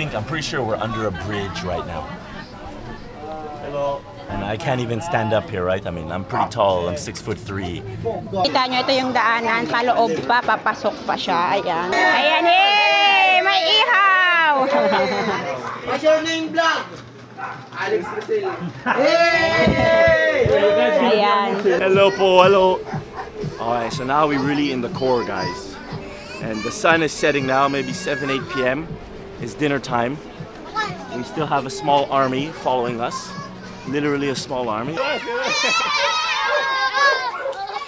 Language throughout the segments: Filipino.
I'm pretty sure we're under a bridge right now. Hello. And I can't even stand up here, right? I mean, I'm pretty tall. I'm 6'3". Kita nyo, ito yung daanan. Paloob pa, papasok pa siya. Ayan. Ayan, hey! May ihaw! What's your name, vlog? Alex Brazil. Hey! Ayan. Hello, po. Hello. Alright, so now we're really in the core, guys. And the sun is setting now, maybe 7, 8 p.m. It's dinner time. We still have a small army following us. Literally a small army.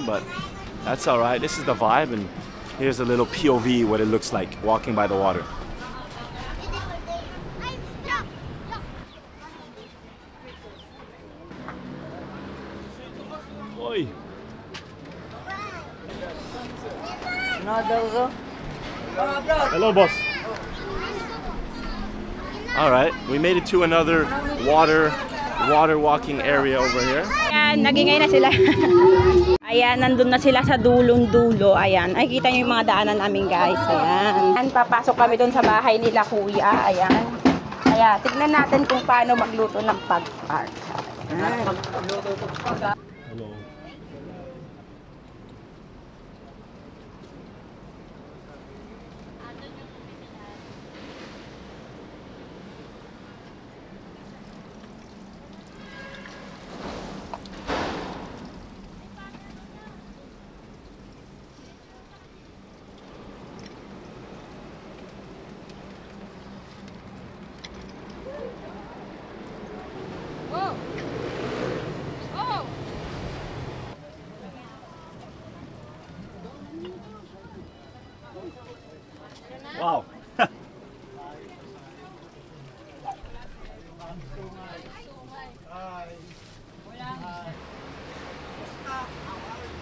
But that's alright. This is the vibe, and here's a little POV what it looks like walking by the water. Oi. Hello, boss. Alright, we made it to another water walking area over here. Ayan, nagingay na sila. Ayan, nandun na sila sa dulong-dulo. Ayan, ay kita nyo yung mga daanan namin, guys. Ayan. Ayan, papasok kami dun sa bahay nila, kuya. Ayan. Kaya, tignan natin kung paano magluto ng pag-park. Ayan. Hello. Wow.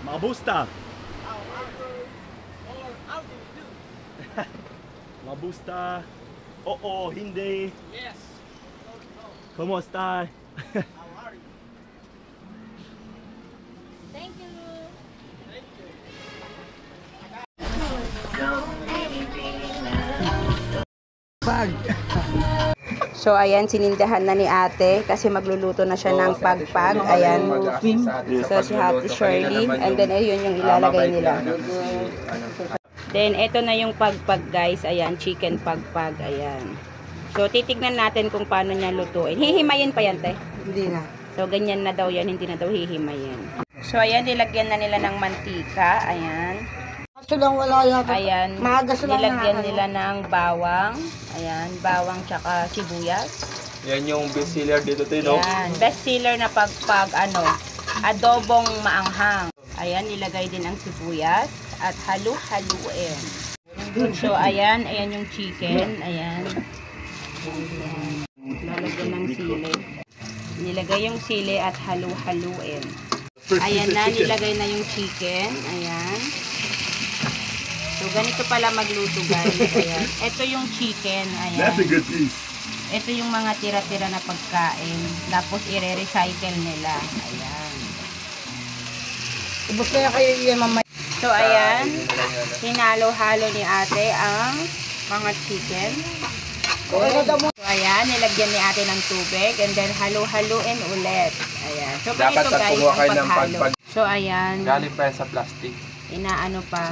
Mabusta. Mabusta. Oo, hindi. Yes. Kumusta? Thank you. So ayan, sinindahan na ni ate kasi magluluto na siya ng pagpag. Ayan. So si Ate Shirley, and then ayun yung ilalagay nila. Then ito na yung pagpag, guys. Ayan, chicken pagpag. Ayan. So titignan natin kung paano niya lutuin. Hihimayin pa yan, te? Hindi na. So ganyan na daw yan, hindi na daw hihimayin. So ayan, nilagyan na nila ng mantika. Ayan. Kaso lang wala yata. Ayan, nilagyan nila ng bawang. Ayan, bawang tsaka sibuyas. Yan yung best seller dito, Tino. Ayan, best seller na pagpag, adobong maanghang. Ayan, nilagay din ang sibuyas at halu-haluin. So, ayan yung chicken. Ayan. Lalagyan ng sili. Nilagay yung sili at halu-haluin. Ayan na, nilagay na yung chicken. Ayan. So, ganito pala magluto, guys. Ayan. Ito yung chicken. Ayan. That's a good piece. Ito yung mga tira-tira na pagkain. Tapos, i-recycle nila. Ayan. Ubus kaya kayo yan mamaya. So, ayan. Hinalo-halo ni ate ang mga chicken. So, ayan. Nilagyan ni ate ng tubig. And then, halo-haloin ulit. Ayan. So, dapat ganito, guys, kumuha kayo ang ng paghalo. pagpag. So, ayan. Galing pa sa plastic. Inaano pa.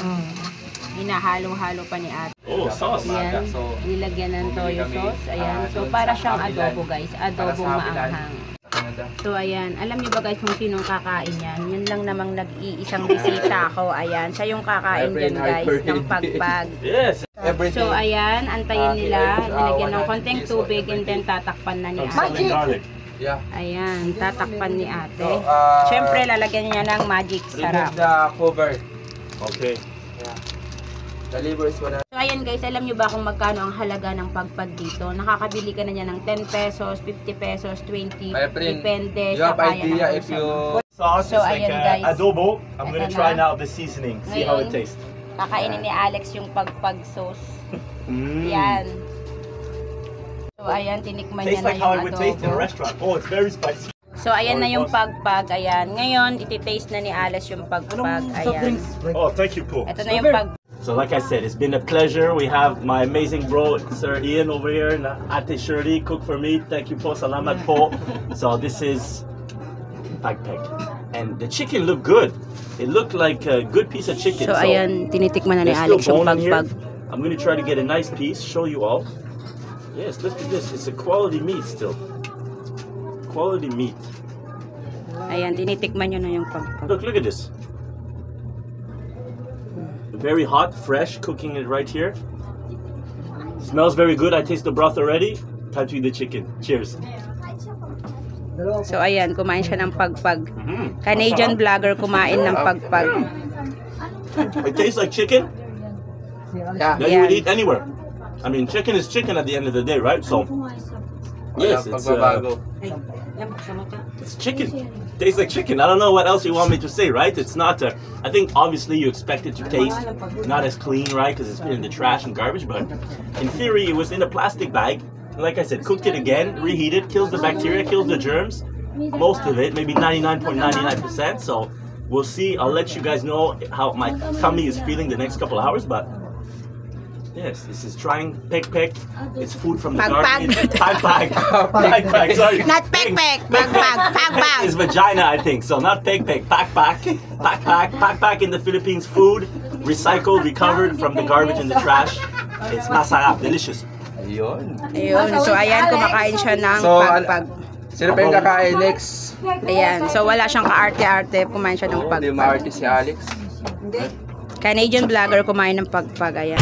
Hinahalo-halo pa ni ate. Oh, sauce. Ayan, nilagyan ng toyo sauce. Ayan, so para siyang adobo, guys. Adobong maanghang. So ayan, alam niyo ba guys kung sinong kakain yan? Yun lang namang nag-iisang bisita ako. Ayan, siya yung kakain dyan, guys, ng pagpag. Yes. So ayan, antayin nila. Nilagyan ng konting tubig and then tatakpan na ni ate. Yeah. Ayan, tatakpan ni ate. Siyempre, lalagyan niya ng magic sarap. Remove the cover. Okay. The liver is 100. So ayan guys, alam nyo ba kung magkano ang halaga ng pagpag dito? Nakakabili ka na niya ng 10 pesos, 50 pesos, 20, depende sa kaya ng gusto. Sauce So, is like ayan, guys. adobo. I'm gonna Ito try na. now the seasoning. See how it tastes. Kakainin ni Alex yung pagpag sauce. Yan. So ayan, tinikman niya Tastes na like how it yung would taste in a adobo. restaurant. Oh, it's very spicy. So ayan na yung pagpag. Ayan. Ngayon, iti-taste na ni Alex yung pagpag. Ayan. Oh, thank you, po. Ito na yung pag. So like I said, it's been a pleasure. We have my amazing bro, Sir Ian over here, and Ate Shirley cook for me. Thank you po, salamat po. So this is pagpag. And the chicken looked good. It looked like a good piece of chicken. So ayan, tinitikman na ni there's still Alex yung bone in here. pagpag. I'm gonna try to get a nice piece, show you all. Yes, look at this. It's a quality meat still. Quality meat. Ayan, tinitikman nyo na yung pagpag. Look at this. Very hot, fresh, cooking it right here. Smells very good. I taste the broth already. Time to eat the chicken. Cheers. So ayan, kumain siya ng pagpag. Canadian vlogger kumain ng pagpag. It tastes like chicken Yeah. that you would eat anywhere. I mean, chicken is chicken at the end of the day, right? So, yes, it's chicken. Tastes like chicken. I don't know what else you want me to say, right? It's not. I think obviously you expect it to taste not as clean, right? Because it's been in the trash and garbage. But in theory, it was in a plastic bag. Like I said, cooked it again, reheated, kills the bacteria, kills the germs. Most of it, maybe 99.99%. So we'll see. I'll let you guys know how my tummy is feeling the next couple of hours. But yes, this is trying pek. It's food from the garden. Pagpag. Pagpag. Sorry. Not pek-pek. Pagpag. Pagpag. It's vagina, I think. So not pek. Pagpag. Pagpag in the Philippines. Food recycled, recovered from the garbage and the trash. It's masarap, delicious. Ayun. Ayun, so ayan, kumakain siya ng So, pagpag. Sino pa yung kakain next? Ayan, so wala siyang ka-arte-arte, kumain siya ng Hindi pagpag. ma-artist si Alex. Canadian vlogger kumain ng pagpag, ayan.